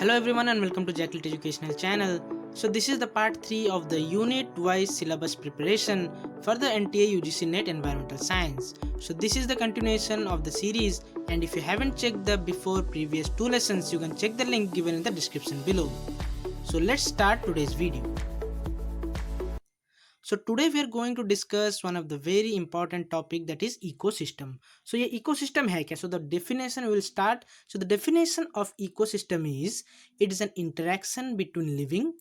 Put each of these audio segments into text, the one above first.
Hello everyone and welcome to Jacklet Educational Channel. So this is the part 3 of the unit wise syllabus preparation for the NTA UGC NET Environmental Science. So this is the continuation of the series, and if you haven't checked the before previous two lessons, you can check the link given in the description below. So let's start today's video. So today we are going to discuss one of the very important topic, that is ecosystem. So ये ecosystem है क्या? So the definition will start. So the definition of ecosystem is it is an interaction between living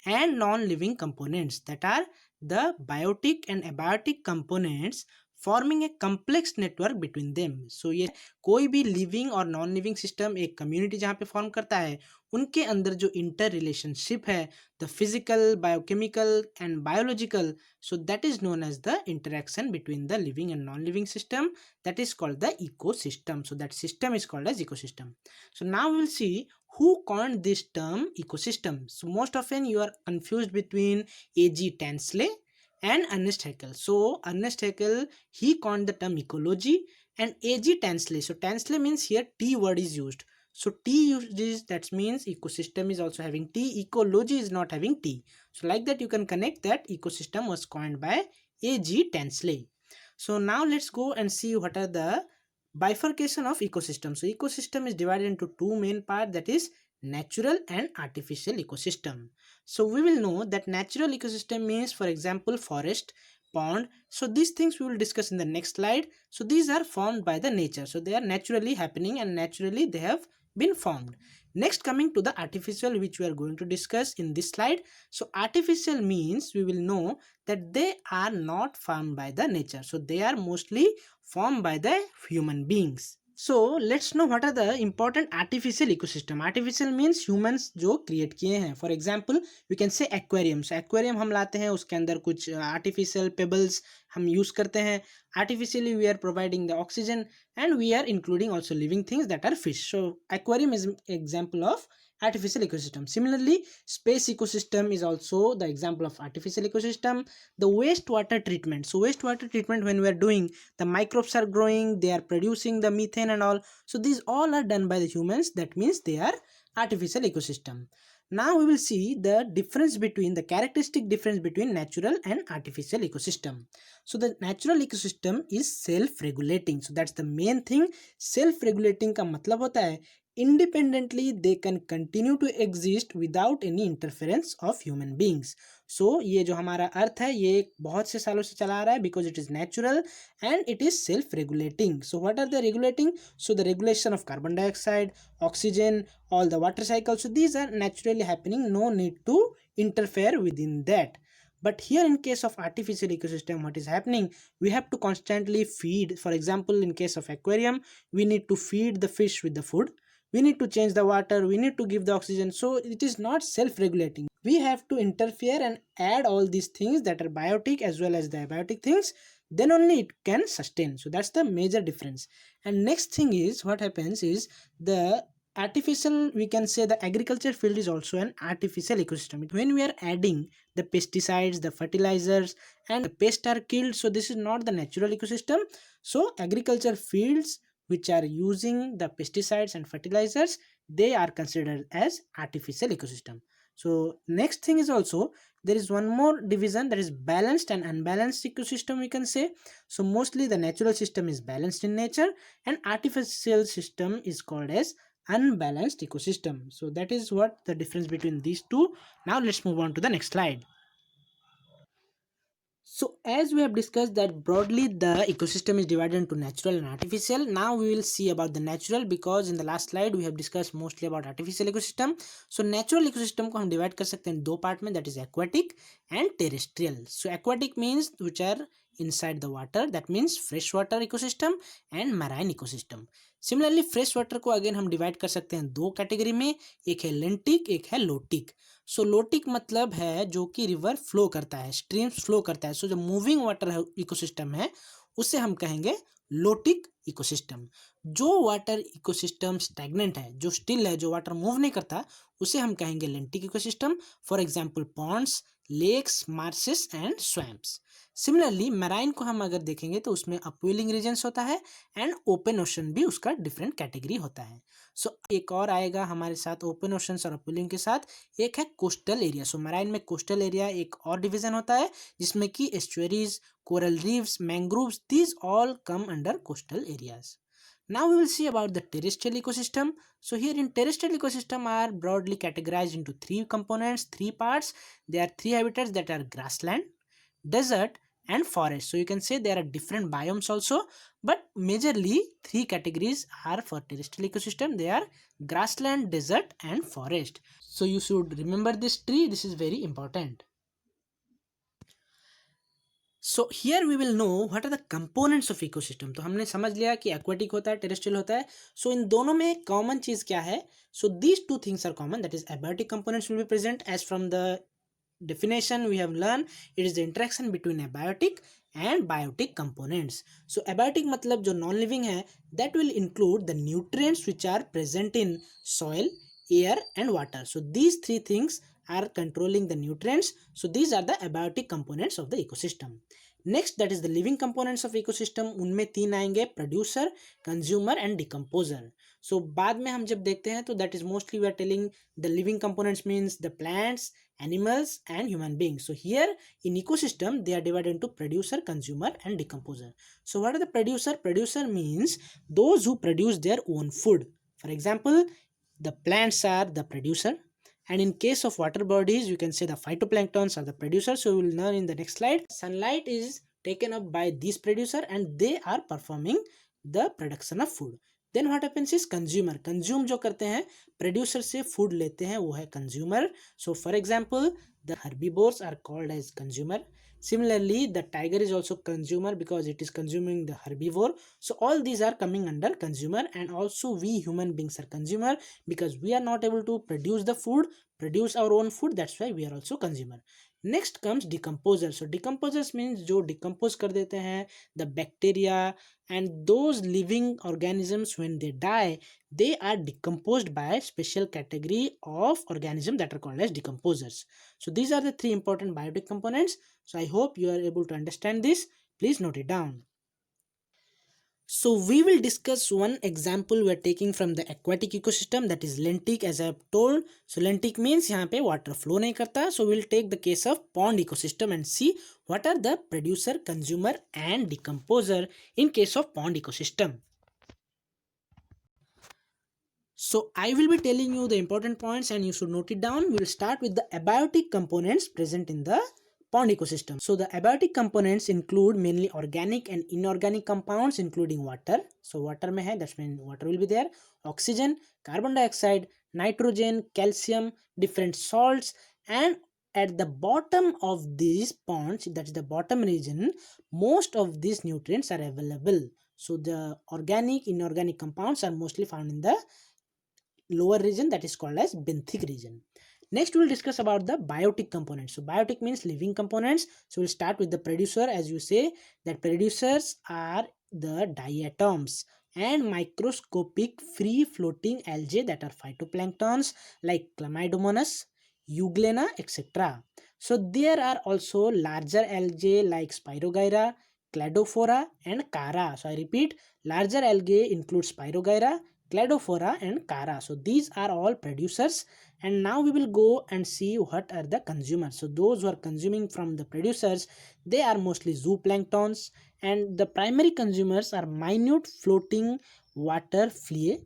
and non-living components, that are the biotic and abiotic components forming a complex network between them. So ये कोई भी living और non living system एक community जहाँ पे form करता है, उनके अंदर जो इंटर रिलेशनशिप है, the physical, biochemical and biological, so that is known as the interaction between the living and non-living system, that is called the ecosystem. So that system is called as ecosystem. So now we will see who coined this term ecosystem. So most often you are confused between A.G. Tansley and Ernest Haeckel. So Ernest Haeckel, he coined the term ecology, and A.G. Tansley, so Tansley means here T word is used. So T uses, that means ecosystem is also having T, ecology is not having T. So like that you can connect that ecosystem was coined by A.G. Tansley. So now let's go and see what are the bifurcation of ecosystem. So ecosystem is divided into two main parts, that is natural and artificial ecosystem. So we will know that natural ecosystem means, for example, forest, pond. So these things we will discuss in the next slide. So these are formed by the nature. So they are naturally happening and naturally they have been formed. Next, coming to the artificial, which we are going to discuss in this slide. So artificial means we will know that they are not formed by the nature. So they are mostly formed by the human beings. So let's know what are the important artificial ecosystem. Artificial means humans जो create किए हैं. For example, we can say aquarium. So aquarium हम लाते हैं, उसके अंदर कुछ artificial pebbles हम use करते हैं. Artificially we are providing the oxygen, and we are including also living things, that are fish. So aquarium is an example of artificial ecosystem. Similarly, space ecosystem is also the example of artificial ecosystem. The wastewater treatment. So wastewater treatment, when we are doing, the microbes are growing, they are producing the methane and all. So these all are done by the humans. That means they are artificial ecosystem. Now we will see the difference between, the characteristic difference between natural and artificial ecosystem. So the natural ecosystem is self-regulating. So that's the main thing. Self-regulating का मतलब होता है independently they can continue to exist without any interference of human beings. So ये जो हमारा अर्थ है, ये बहुत से सालों से चला आ रहा है, because it is natural and it is self-regulating. So what are the regulating? So the regulation of carbon dioxide, oxygen, all the water cycle. So these are naturally happening, no need to interfere within that. But here in case of artificial ecosystem, what is happening, we have to constantly feed. For example, in case of aquarium, we need to feed the fish with the food, we need to change the water, we need to give the oxygen. So it is not self-regulating. We have to interfere and add all these things that are biotic as well as the abiotic things, then only it can sustain. So that's the major difference. And next thing is, what happens is, the artificial, we can say the agriculture field is also an artificial ecosystem. When we are adding the pesticides, the fertilizers, and the pests are killed, so this is not the natural ecosystem. So agriculture fields which are using the pesticides and fertilizers, they are considered as artificial ecosystem. So next thing is also, there is one more division, that is balanced and unbalanced ecosystem, we can say. So mostly the natural system is balanced in nature, and artificial system is called as unbalanced ecosystem. So that is what the difference between these two. Now let's move on to the next slide. So as we have discussed that broadly the ecosystem is divided into natural and artificial. Now we will see about the natural, because in the last slide we have discussed mostly about artificial ecosystem. So natural ecosystem को हम divide कर सकते हैं दो part में, that is aquatic and terrestrial. So aquatic means which are inside the water, that means freshwater ecosystem and marine ecosystem. Similarly fresh water को again हम divide कर सकते हैं दो कैटेगरी में, एक है लेंटिक, एक है लोटिक. सो लोटिक मतलब है जो कि रिवर फ्लो करता है, स्ट्रीम्स फ्लो करता है. सो जो मूविंग वाटर इकोसिस्टम है उसे हम कहेंगे लोटिक इकोसिस्टम. जो वाटर इकोसिस्टम स्टैग्नेंट है, जो स्टिल है, जो वाटर मूव नहीं करता, उसे हम कहेंगे lentic ecosystem. For example ponds, lakes, marshes and swamps. Similarly marine को हम अगर देखेंगे तो उसमें अपवेलिंग रीजन्स होता है एंड ओपन ओशन भी उसका डिफरेंट कैटेगरी होता है। सो एक और आएगा हमारे साथ ओपन ओशंस और अपवेलिंग के साथ, एक है कोस्टल एरिया। सो मैराइन में कोस्टल एरिया एक और डिवीजन होता है जिसमें कि estuaries, coral reefs, mangroves, these all come under coastal areas. Now we will see about the terrestrial ecosystem. So here in terrestrial ecosystem are broadly categorized into three components, three parts. There are three habitats that are grassland, desert and forest. So you can say there are different biomes also, but majorly three categories are for terrestrial ecosystem. They are grassland, desert and forest. So you should remember this tree. This is very important. So here we will know what are the components of ecosystem. तो हमने समझ लिया कि aquatic होता है, terrestrial होता है। सो इन दोनों में कॉमन चीज क्या है? So these two things are common, that is abiotic components will be present as from the definition we have learned. It is the interaction between abiotic and biotic components. So abiotic मतलब जो non living है, that will include the nutrients which are present in soil, air and water. So these three things are controlling the nutrients. So these are the abiotic components of the ecosystem. Next that is the living components of ecosystem. उनमें तीन आएंगे, producer, consumer and decomposer. So बाद में हम जब देखते हैं तो that is mostly we are telling the living components means the plants, animals and human beings. So here in ecosystem they are divided into producer, consumer and decomposer. So what are the producer? Producer means those who produce their own food. For example, the plants are the producer, and in case of water bodies you can say the phytoplanktons are the producer. So we will learn in the next slide. Sunlight is taken up by these producer and they are performing the production of food. Then what happens is consumer. Consume जो करते हैं, producer से food लेते हैं, वो है consumer. So for example the herbivores are called as consumer. Similarly, the tiger is also consumer because it is consuming the herbivore. So all these are coming under consumer, and also we human beings are consumer because we are not able to produce the food, produce our own food. That's why we are also consumer. Next comes decomposer. So decomposers means जो decompose कर देते हैं, the bacteria and those living organisms when they die, they are decomposed by special category of organisms that are called as decomposers. So these are the three important biotic components. So I hope you are able to understand this. Please note it down. So we will discuss one example we are taking from the aquatic ecosystem, that is lentic, as I have told. So lentic means यहाँ पे water flow नहीं करता. So we will take the case of pond ecosystem and see what are the producer, consumer and decomposer in case of pond ecosystem. So I will be telling you the important points and you should note it down. We will start with the abiotic components present in the pond ecosystem. So the abiotic components include mainly organic and inorganic compounds including water. So water mein hai, that means water will be there. Oxygen, carbon dioxide, nitrogen, calcium, different salts, and at the bottom of these ponds, that is the bottom region, most of these nutrients are available. So the organic, inorganic compounds are mostly found in the lower region, that is called as benthic region. Next, we will discuss about the biotic components. So biotic means living components. So we'll start with the producer. As you say, that producers are the diatoms and microscopic free floating algae that are phytoplanktons like Chlamydomonas, Euglena, etc. So there are also larger algae like Spirogyra, Cladophora and Chara. So I repeat, larger algae include Spirogyra, Cladophora and Chara. So these are all producers. And now we will go and see what are the consumers. So those who are consuming from the producers, they are mostly zooplanktons, and the primary consumers are minute floating water flea,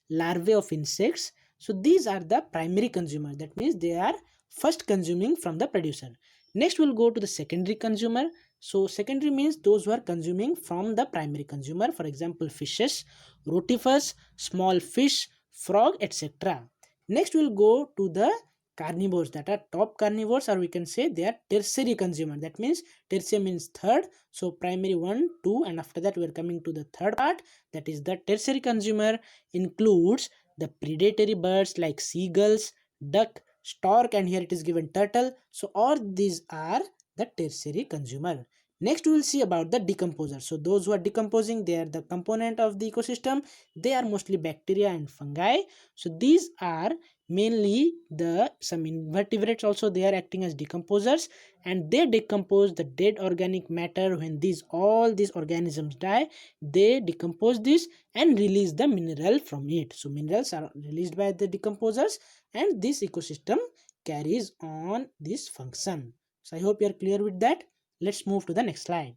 larvae of insects. So these are the primary consumers. That means they are first consuming from the producer. Next we'll go to the secondary consumer. So secondary means those who are consuming from the primary consumer. For example, fishes, rotifers, small fish, frog, etc. Next we'll go to the carnivores, that are top carnivores, or we can say they are tertiary consumer. That means tertiary means third. So primary 1, 2, and after that we are coming to the third part, that is the tertiary consumer includes the predatory birds like seagulls, duck, stork, and here it is given turtle. So all these are the tertiary consumer. Next we will see about the decomposer. So those who are decomposing, they are the component of the ecosystem. They are mostly bacteria and fungi. So these are mainly the some invertebrates also they are acting as decomposers, and they decompose the dead organic matter. When these organisms die, they decompose this and release the mineral from it. So minerals are released by the decomposers, and this ecosystem carries on this function. So I hope you are clear with that. Let's move to the next slide.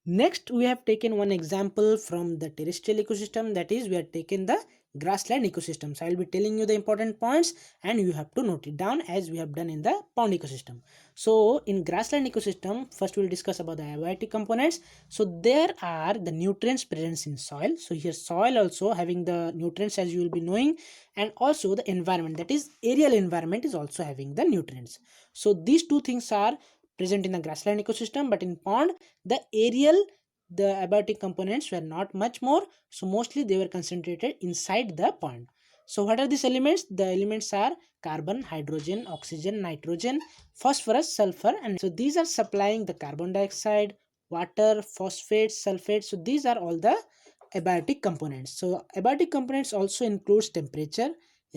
Next, we have taken one example from the terrestrial ecosystem, that is, we have taken the grassland ecosystem. So I will be telling you the important points and you have to note it down as we have done in the pond ecosystem. So in grassland ecosystem, first we will discuss about the abiotic components. So there are the nutrients present in soil. So here soil also having the nutrients, as you will be knowing, and also the environment, that is aerial environment, is also having the nutrients. So these two things are present in the grassland ecosystem, but in pond the aerial, the abiotic components were not much more, so mostly they were concentrated inside the pond. So what are these elements? The elements are carbon, hydrogen, oxygen, nitrogen, phosphorus, sulfur, and so these are supplying the carbon dioxide, water, phosphates, sulfates. So these are all the abiotic components. So abiotic components also includes temperature,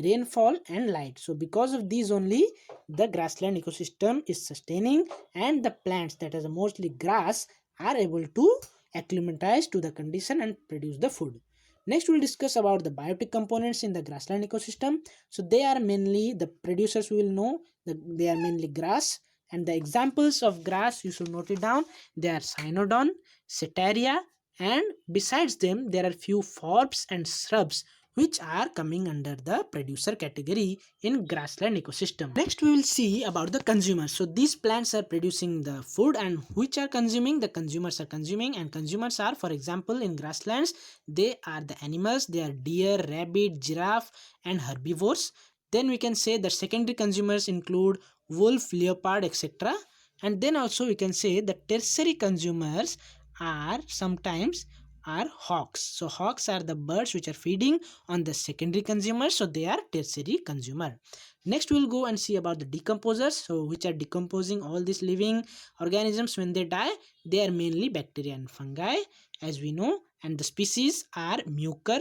rainfall, and light. So because of these only the grassland ecosystem is sustaining, and the plants that is mostly grass are able to acclimatize to the condition and produce the food. Next we'll discuss about the biotic components in the grassland ecosystem. So they are mainly the producers, we will know that they are mainly grass, and the examples of grass you should note it down. They are cynodon, setaria, and besides them there are few forbs and shrubs which are coming under the producer category in grassland ecosystem. Next we will see about the consumers. So these plants are producing the food, and which are consuming, the consumers are consuming, and consumers are, for example, in grasslands they are the animals, they are deer, rabbit, giraffe, and herbivores. Then we can say the secondary consumers include wolf, leopard, etc. And then also we can say the tertiary consumers are sometimes are hawks. So hawks are the birds which are feeding on the secondary consumers, so they are tertiary consumer. Next we'll go and see about the decomposers, so which are decomposing all these living organisms. When they die, they are mainly bacteria and fungi, as we know, and the species are mucor,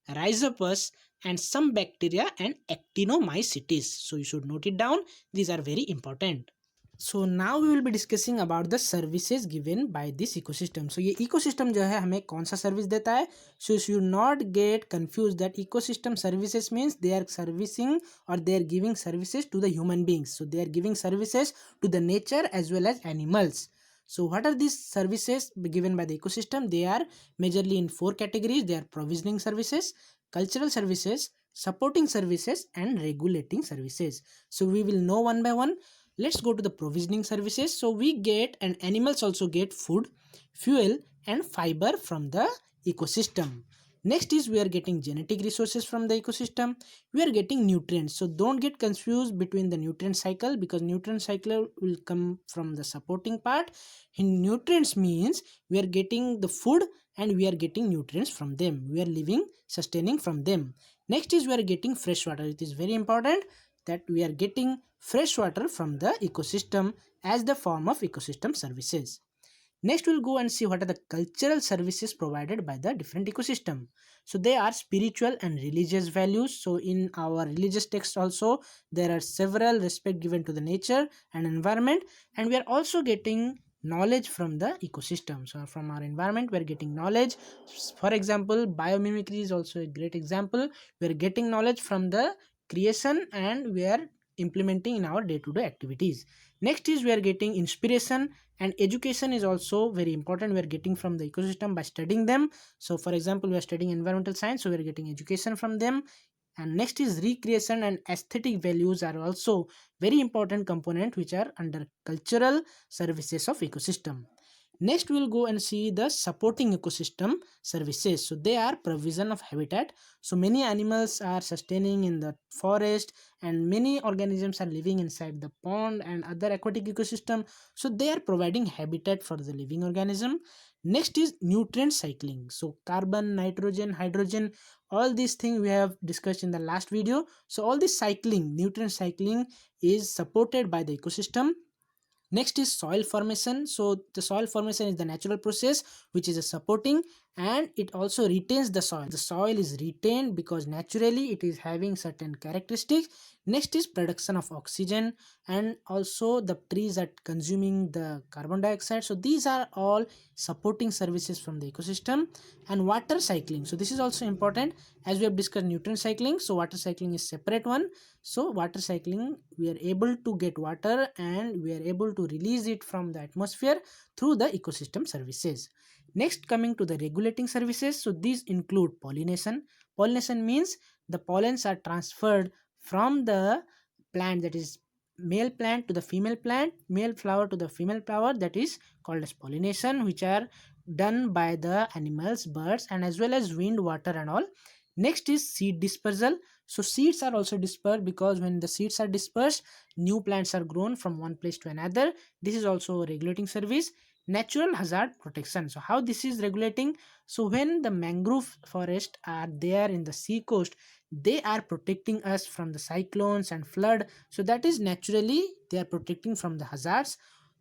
rhizopus, and some bacteria and actinomycetes. So you should note it down, these are very important. So now we will be discussing about the services given by this ecosystem. So ये ecosystem जो है हमें कौन सा service देता है? So you should not get confused that ecosystem services means they are servicing or they are giving services to the human beings. So they are giving services to the nature as well as animals. So what are these services given by the ecosystem? They are majorly in four categories. They are provisioning services, cultural services, supporting services, and regulating services. So we will know one by one. Let's go to the provisioning services. So we get, and animals also get, food, fuel, and fiber from the ecosystem. Next is we are getting genetic resources from the ecosystem. We are getting nutrients. So don't get confused between the nutrient cycle, because nutrient cycle will come from the supporting part. In nutrients means we are getting the food and we are getting nutrients from them. We are living, sustaining from them. Next is we are getting fresh water. It is very important that we are getting fresh water from the ecosystem as the form of ecosystem services. Next we'll go and see what are the cultural services provided by the different ecosystem. So they are spiritual and religious values. So in our religious text also there are several respect given to the nature and environment, and we are also getting knowledge from the ecosystem. So from our environment we are getting knowledge. For example, biomimicry is also a great example. We are getting knowledge from the creation and we are implementing in our day-to-day activities. Next is we are getting inspiration, and education is also very important. We are getting from the ecosystem by studying them. So for example, we are studying environmental science, so we are getting education from them. And next is recreation and aesthetic values are also very important component which are under cultural services of ecosystem. Next we will go and see the supporting ecosystem services. So they are provision of habitat. So many animals are sustaining in the forest, and many organisms are living inside the pond and other aquatic ecosystem. So they are providing habitat for the living organism. Next is nutrient cycling. So carbon, nitrogen, hydrogen, all these things we have discussed in the last video. So all this cycling, nutrient cycling, is supported by the ecosystem. Next is soil formation. So the soil formation is the natural process which is a supporting, and it also retains the soil. The soil is retained because naturally it is having certain characteristics. Next is production of oxygen, and also the trees are consuming the carbon dioxide. So these are all supporting services from the ecosystem. And water cycling, so this is also important. As we have discussed nutrient cycling, so water cycling is separate one. So water cycling, we are able to get water and we are able to release it from the atmosphere through the ecosystem services. Next, coming to the regulating services, so these include pollination. Pollination means the pollens are transferred from the plant, that is male plant to the female plant, male flower to the female flower, that is called as pollination, which are done by the animals, birds, and as well as wind, water, and all. Next is seed dispersal. So seeds are also dispersed, because when the seeds are dispersed, new plants are grown from one place to another. This is also a regulating service. Natural hazard protection, so how this is regulating? So when the mangrove forest are there in the sea coast, they are protecting us from the cyclones and flood. So that is naturally they are protecting from the hazards.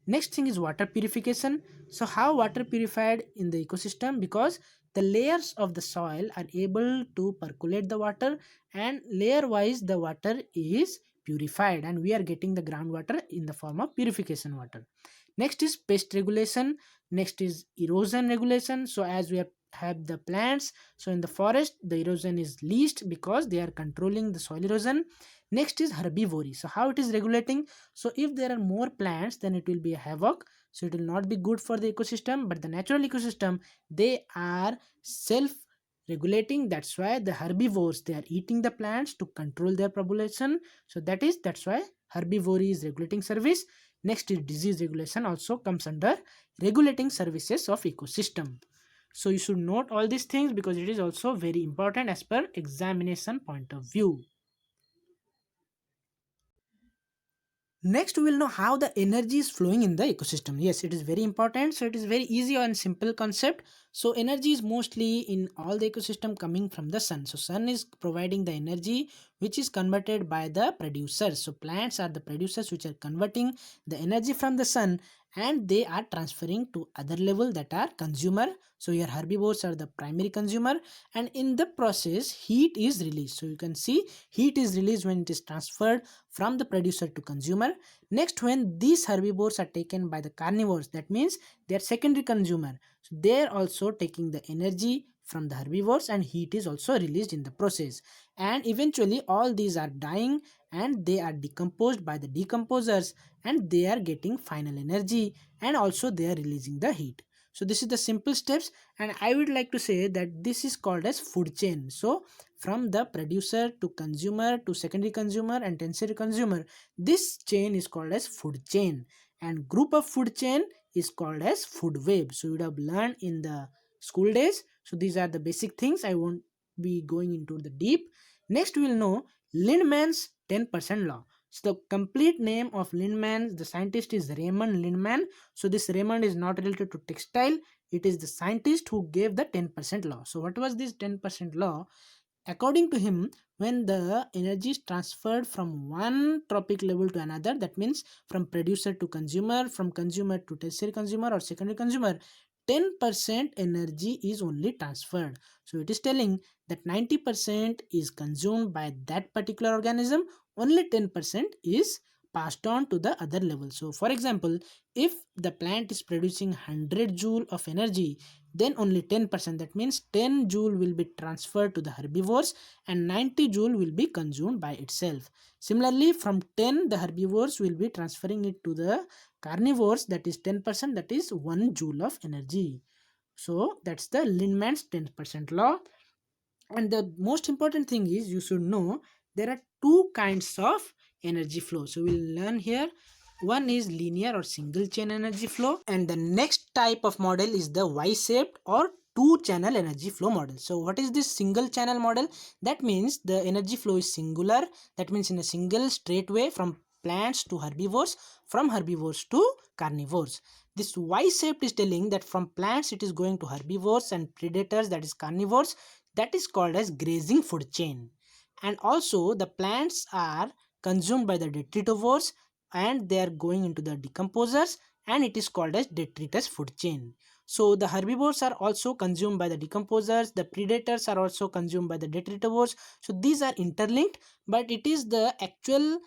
Next thing is water purification. So how water purified in the ecosystem? Because the layers of the soil are able to percolate the water, and layer wise the water is purified, and we are getting the groundwater in the form of purification water. Next is pest regulation. Next is erosion regulation. So as we have the plants, so in the forest the erosion is least because they are controlling the soil erosion. Next is herbivory. So how it is regulating? So if there are more plants, then it will be a havoc, so it will not be good for the ecosystem. But the natural ecosystem, they are self regulating. That's why the herbivores, they are eating the plants to control their population. So that's why herbivory is regulating service. Next is disease regulation, also comes under regulating services of ecosystem. So you should note all these things because it is also very important as per examination point of view. Next, we will know how the energy is flowing in the ecosystem. Yes, it is very important. So it is very easy and simple concept. So energy is mostly in all the ecosystem coming from the sun. So sun is providing the energy which is converted by the producers. So plants are the producers which are converting the energy from the sun, and they are transferring to other level, that are consumer. So here herbivores are the primary consumer, and in the process heat is released. So you can see heat is released when it is transferred from the producer to consumer. Next, when these herbivores are taken by the carnivores, that means they are secondary consumer. So they are also taking the energy from the herbivores, and heat is also released in the process. And eventually all these are dying, and they are decomposed by the decomposers, and they are getting final energy, and also they are releasing the heat. So this is the simple steps, and I would like to say that this is called as food chain. So from the producer to consumer to secondary consumer and tertiary consumer, this chain is called as food chain, and group of food chain is called as food web. So you would have learned in the school days. So these are the basic things, I won't be going into the deep. Next we will know Lindman's 10% law. So the complete name of Lindman, the scientist, is Raymond Lindman. So this Raymond is not related to textile, it is the scientist who gave the 10% law. So what was this 10% law? According to him, when the energy is transferred from one tropic level to another, that means from producer to consumer, from consumer to tertiary consumer or secondary consumer, 10% energy is only transferred. So it is telling that 90% is consumed by that particular organism, only 10% is passed on to the other level. So for example, if the plant is producing 100 joule of energy, then only 10%, that means 10 joule will be transferred to the herbivores, and 90 joule will be consumed by itself. Similarly, from 10 the herbivores will be transferring it to the carnivores, that is 10%, that is 1 joule of energy. So that's the Lindman's 10% law. And the most important thing is you should know there are two kinds of energy flow. So we'll learn here. One is linear or single chain energy flow, and the next type of model is the Y-shaped or two channel energy flow model. So what is this single channel model? That means the energy flow is singular, that means in a single straight way from plants to herbivores, from herbivores to carnivores. This Y-shaped is telling that from plants it is going to herbivores and predators, that is carnivores, that is called as grazing food chain. And also the plants are consumed by the detritivores, and they are going into the decomposers, and it is called as detritus food chain. So the herbivores are also consumed by the decomposers, the predators are also consumed by the detritivores. So these are interlinked, but it is the actual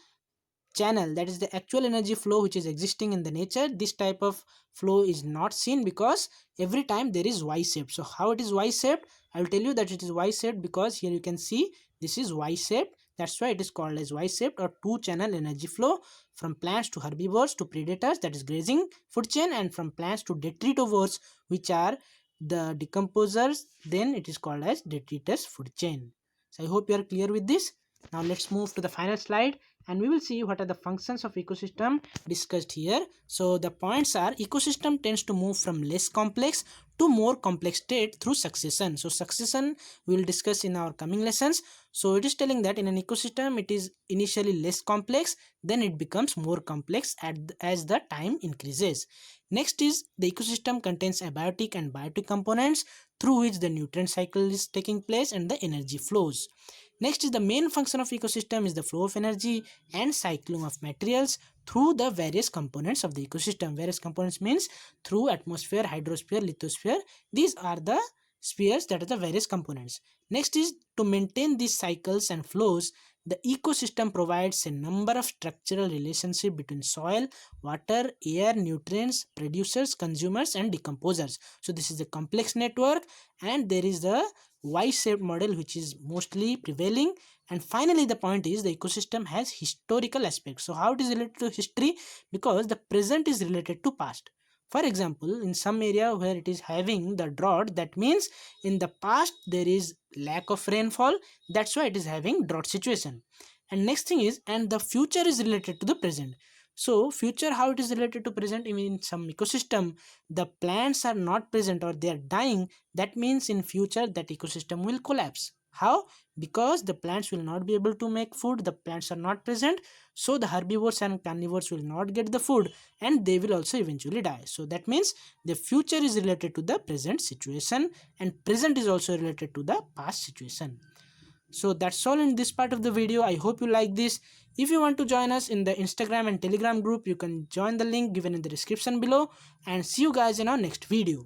channel, that is the actual energy flow which is existing in the nature. This type of flow is not seen because every time there is y shaped. So how it is y shaped? I will tell you that it is y shaped because here you can see this is y shaped. That's why it is called as y shaped or two channel energy flow from plants to herbivores to predators, that is grazing food chain, and from plants to detritivores which are the decomposers, then it is called as detritus food chain. So I hope you are clear with this. Now let's move to the final slide and we will see what are the functions of ecosystem discussed here. So the points are, ecosystem tends to move from less complex to more complex state through succession. So succession we will discuss in our coming lessons. So it is telling that in an ecosystem it is initially less complex, then it becomes more complex as the time increases. Next is, the ecosystem contains abiotic and biotic components through which the nutrient cycle is taking place and the energy flows. Next is, the main function of ecosystem is the flow of energy and cycling of materials through the various components of the ecosystem. Various components means through atmosphere, hydrosphere, lithosphere. These are the spheres that are the various components. Next is, to maintain these cycles and flows, the ecosystem provides a number of structural relationships between soil, water, air, nutrients, producers, consumers, and decomposers. So this is a complex network, and there is the Y-shaped model which is mostly prevailing. And finally the point is, the ecosystem has historical aspects. So how it is related to history? Because the present is related to past. For example, in some area where it is having the drought, that means in the past there is lack of rainfall, that's why it is having drought situation. And next thing is, and the future is related to the present. So future, how it is related to present? I mean, in some ecosystem the plants are not present or they are dying, that means in future that ecosystem will collapse. How? Because the plants will not be able to make food, the plants are not present, so the herbivores and carnivores will not get the food and they will also eventually die. So that means the future is related to the present situation and present is also related to the past situation. So that's all in this part of the video. I hope you like this. If you want to join us in the Instagram and Telegram group, you can join the link given in the description below, and see you guys in our next video.